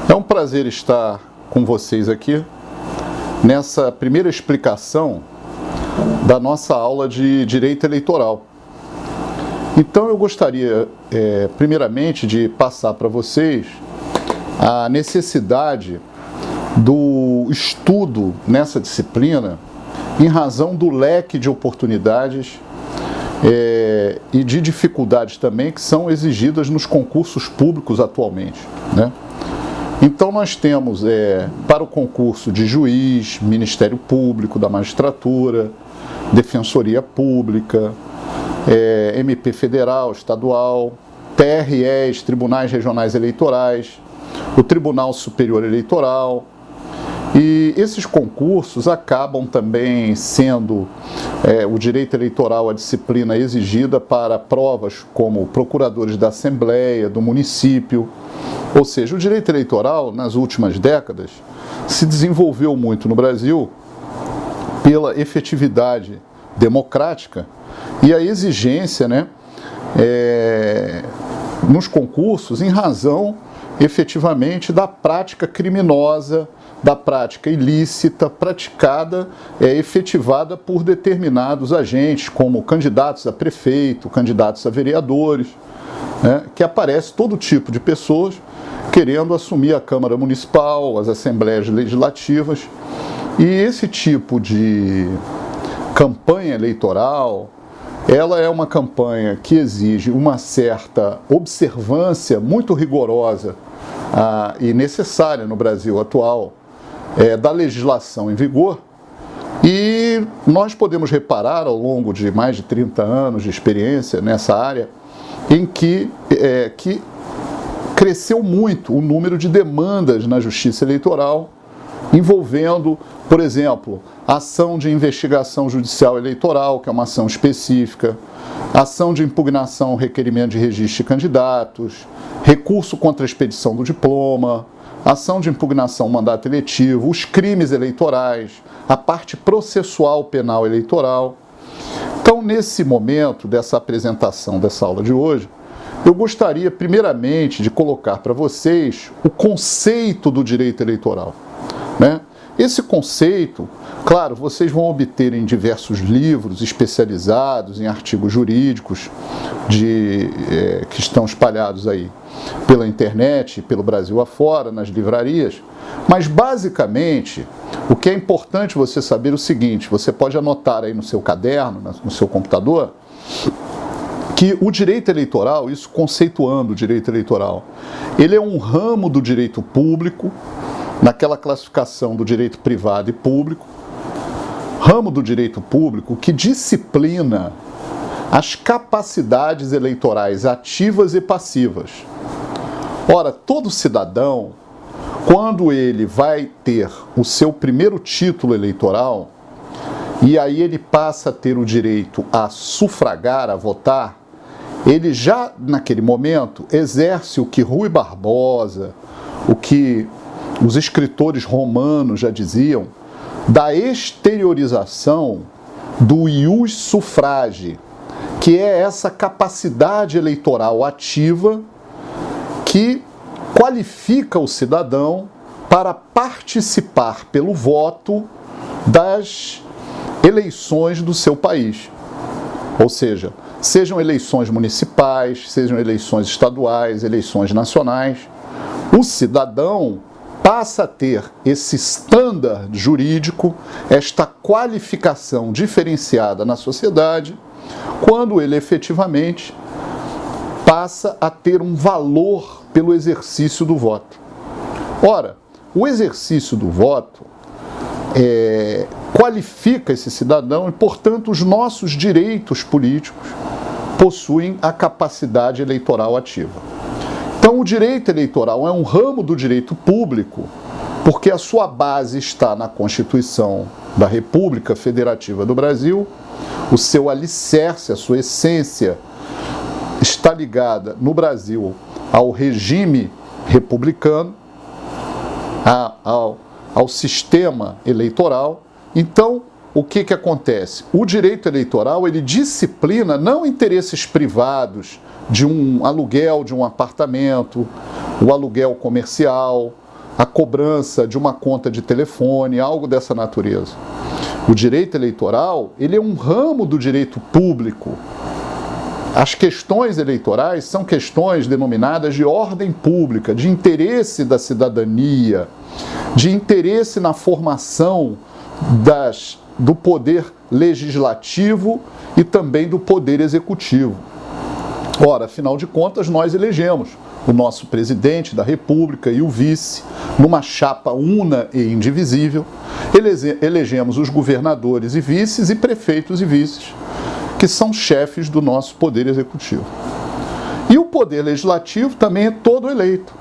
É um prazer estar com vocês aqui nessa primeira explicação da nossa aula de Direito Eleitoral. Então eu gostaria, primeiramente, de passar para vocês a necessidade do estudo nessa disciplina em razão do leque de oportunidades e de dificuldades também que são exigidas nos concursos públicos atualmente, né? Então nós temos para o concurso de juiz, Ministério Público, da Magistratura, Defensoria Pública, MP Federal, Estadual, TREs, Tribunais Regionais Eleitorais, o Tribunal Superior Eleitoral. E esses concursos acabam também sendo o direito eleitoral, a disciplina exigida para provas como procuradores da Assembleia, do município. Ou seja, o direito eleitoral, nas últimas décadas, se desenvolveu muito no Brasil pela efetividade democrática e a exigência, nos concursos em razão, efetivamente, da prática criminosa, da prática ilícita praticada, efetivada por determinados agentes, como candidatos a prefeito, candidatos a vereadores, que aparece todo tipo de pessoas querendo assumir a Câmara Municipal, as Assembleias Legislativas. E esse tipo de campanha eleitoral, ela é uma campanha que exige uma certa observância muito rigorosa e necessária no Brasil atual da legislação em vigor. E nós podemos reparar ao longo de mais de 30 anos de experiência nessa área, em que cresceu muito o número de demandas na Justiça Eleitoral envolvendo, por exemplo, ação de investigação judicial eleitoral, que é uma ação específica, ação de impugnação, requerimento de registro de candidatos, recurso contra a expedição do diploma, ação de impugnação mandato eletivo, os crimes eleitorais, a parte processual penal eleitoral. Então, nesse momento dessa apresentação dessa aula de hoje, eu gostaria primeiramente de colocar para vocês o conceito do direito eleitoral, né? Esse conceito, claro, vocês vão obter em diversos livros especializados em artigos jurídicos que estão espalhados aí pela internet, pelo Brasil afora, nas livrarias, mas basicamente o que é importante você saber é o seguinte: você pode anotar aí no seu caderno, no seu computador, que o direito eleitoral, isso conceituando o direito eleitoral, ele é um ramo do direito público, naquela classificação do direito privado e público, ramo do direito público que disciplina as capacidades eleitorais ativas e passivas. Ora, todo cidadão, quando ele vai ter o seu primeiro título eleitoral, e aí ele passa a ter o direito a sufragar, a votar, ele já, naquele momento, exerce o que Rui Barbosa, o que os escritores romanos já diziam, da exteriorização do ius suffragii, que é essa capacidade eleitoral ativa que qualifica o cidadão para participar pelo voto das eleições do seu país. Ou seja, sejam eleições municipais, sejam eleições estaduais, eleições nacionais, o cidadão passa a ter esse estándar jurídico, esta qualificação diferenciada na sociedade, quando ele efetivamente passa a ter um valor pelo exercício do voto. Ora, o exercício do voto qualifica esse cidadão e, portanto, os nossos direitos políticos possuem a capacidade eleitoral ativa. Então, o direito eleitoral é um ramo do direito público, porque a sua base está na Constituição da República Federativa do Brasil, o seu alicerce, a sua essência está ligada no Brasil ao regime republicano, ao sistema eleitoral. Então, o que acontece? O direito eleitoral, ele disciplina não interesses privados de um aluguel de um apartamento, o aluguel comercial, a cobrança de uma conta de telefone, algo dessa natureza. O direito eleitoral, ele é um ramo do direito público. As questões eleitorais são questões denominadas de ordem pública, de interesse da cidadania, de interesse na formação do poder legislativo e também do poder executivo. Ora, afinal de contas, nós elegemos o nosso presidente da República e o vice numa chapa una e indivisível. Elegemos os governadores e vices e prefeitos e vices, que são chefes do nosso poder executivo. E o poder legislativo também é todo eleito,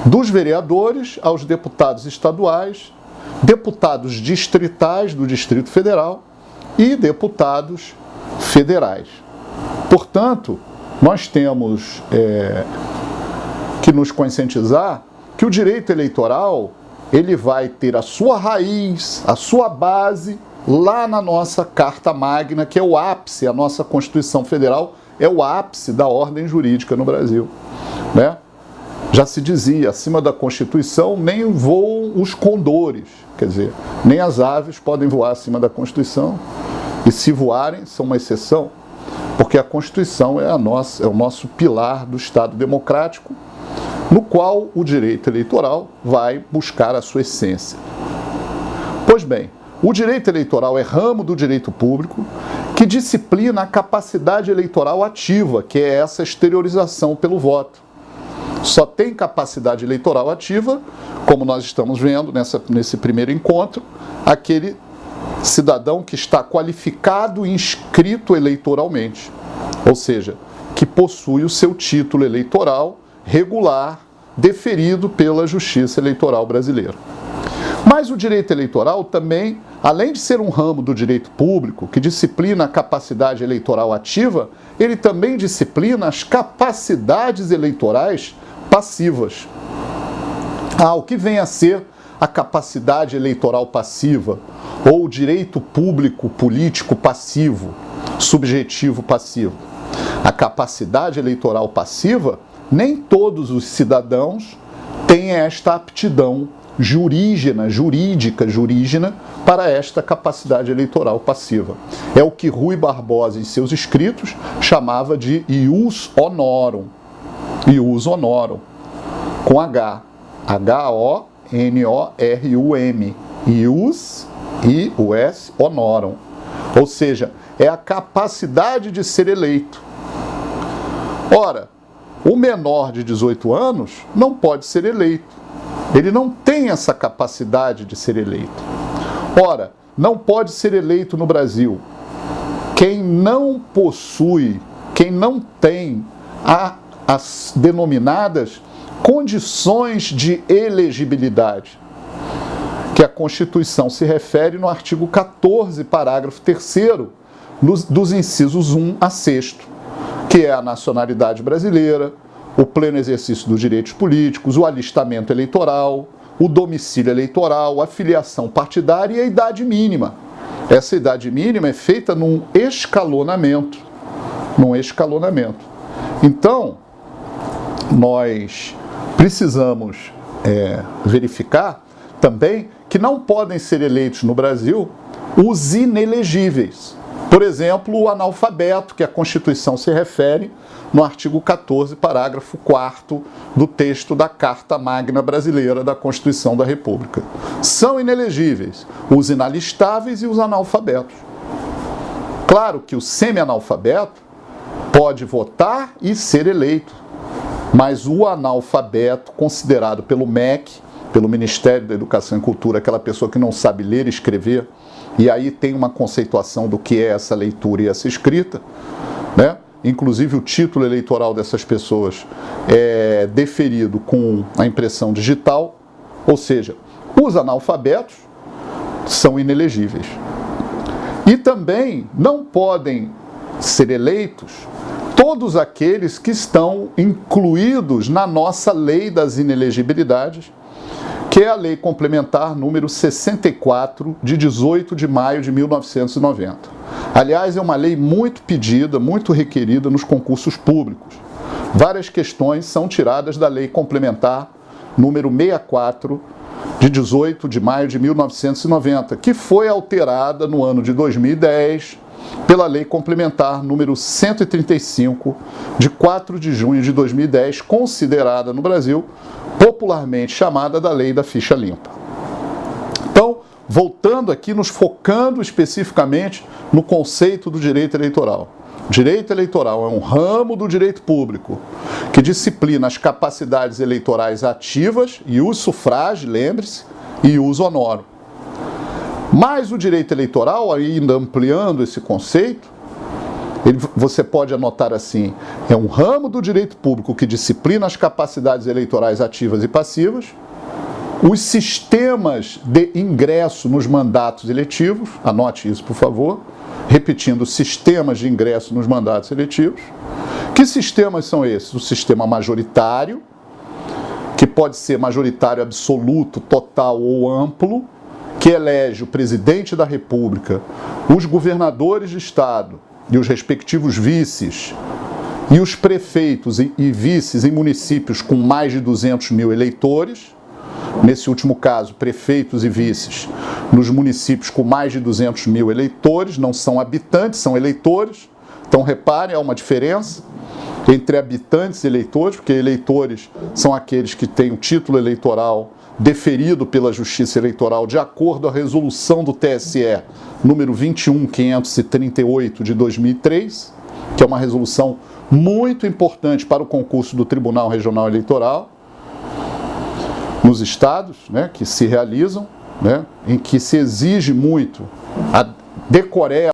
dos vereadores aos deputados estaduais, deputados distritais do Distrito Federal e deputados federais. Portanto, nós temos que nos conscientizar que o direito eleitoral ele vai ter a sua raiz, a sua base lá na nossa Carta Magna, que é o ápice, a nossa Constituição Federal é o ápice da ordem jurídica no Brasil, né? Já se dizia, acima da Constituição nem voam os condores, quer dizer, nem as aves podem voar acima da Constituição, e se voarem, são uma exceção, porque a Constituição é o nosso pilar do Estado democrático, no qual o direito eleitoral vai buscar a sua essência. Pois bem, o direito eleitoral é ramo do direito público que disciplina a capacidade eleitoral ativa, que é essa exteriorização pelo voto. Só tem capacidade eleitoral ativa, como nós estamos vendo nesse primeiro encontro, aquele cidadão que está qualificado e inscrito eleitoralmente, ou seja, que possui o seu título eleitoral regular, deferido pela Justiça Eleitoral Brasileira. Mas o direito eleitoral também, além de ser um ramo do direito público, que disciplina a capacidade eleitoral ativa, ele também disciplina as capacidades eleitorais passivas. O que vem a ser a capacidade eleitoral passiva, ou o direito público político passivo, subjetivo passivo? A capacidade eleitoral passiva, nem todos os cidadãos têm esta aptidão jurídica para esta capacidade eleitoral passiva. É o que Rui Barbosa, em seus escritos, chamava de ius honorum. Ius honorum, com H. H-O-N-O-R-U-M. Ius, I-U-S, honorum. Ou seja, é a capacidade de ser eleito. Ora, o menor de 18 anos não pode ser eleito. Ele não tem essa capacidade de ser eleito. Ora, não pode ser eleito no Brasil quem não possui, quem não tem as denominadas condições de elegibilidade, que a Constituição se refere no artigo 14, parágrafo 3º, dos incisos 1 a 6º, que é a nacionalidade brasileira, o pleno exercício dos direitos políticos, o alistamento eleitoral, o domicílio eleitoral, a filiação partidária e a idade mínima. Essa idade mínima é feita num escalonamento. Então, nós precisamos verificar também que não podem ser eleitos no Brasil os inelegíveis. Por exemplo, o analfabeto, que a Constituição se refere no artigo 14, parágrafo 4º do texto da Carta Magna Brasileira da Constituição da República. São inelegíveis os inalistáveis e os analfabetos. Claro que o semi-analfabeto pode votar e ser eleito, mas o analfabeto, considerado pelo MEC, pelo Ministério da Educação e Cultura, aquela pessoa que não sabe ler e escrever, e aí tem uma conceituação do que é essa leitura e essa escrita, né? Inclusive o título eleitoral dessas pessoas é deferido com a impressão digital, ou seja, os analfabetos são inelegíveis. E também não podem ser eleitos todos aqueles que estão incluídos na nossa lei das inelegibilidades, que é a Lei Complementar número 64, de 18 de maio de 1990. Aliás, é uma lei muito pedida, muito requerida nos concursos públicos. Várias questões são tiradas da Lei Complementar número 64 de 18 de maio de 1990, que foi alterada no ano de 2010 pela Lei Complementar número 135, de 4 de junho de 2010, considerada no Brasil popularmente chamada da Lei da Ficha Limpa. Então, voltando aqui, nos focando especificamente no conceito do direito eleitoral. O direito eleitoral é um ramo do direito público que disciplina as capacidades eleitorais ativas e o sufrágio, lembre-se, e uso honorum. Mas o direito eleitoral, ainda ampliando esse conceito, você pode anotar assim: é um ramo do direito público que disciplina as capacidades eleitorais ativas e passivas, os sistemas de ingresso nos mandatos eletivos, anote isso por favor, repetindo, sistemas de ingresso nos mandatos eletivos. Que sistemas são esses? O sistema majoritário, que pode ser majoritário absoluto, total ou amplo, que elege o presidente da República, os governadores de estado e os respectivos vices, e os prefeitos e vices em municípios com mais de 200 mil eleitores. Nesse último caso, prefeitos e vices nos municípios com mais de 200 mil eleitores, não são habitantes, são eleitores. Então, reparem, há uma diferença entre habitantes e eleitores, porque eleitores são aqueles que têm o título eleitoral deferido pela Justiça Eleitoral de acordo à resolução do TSE número 21.538 de 2003, que é uma resolução muito importante para o concurso do Tribunal Regional Eleitoral nos estados, né, que se realizam, né, em que se exige muito a decoreba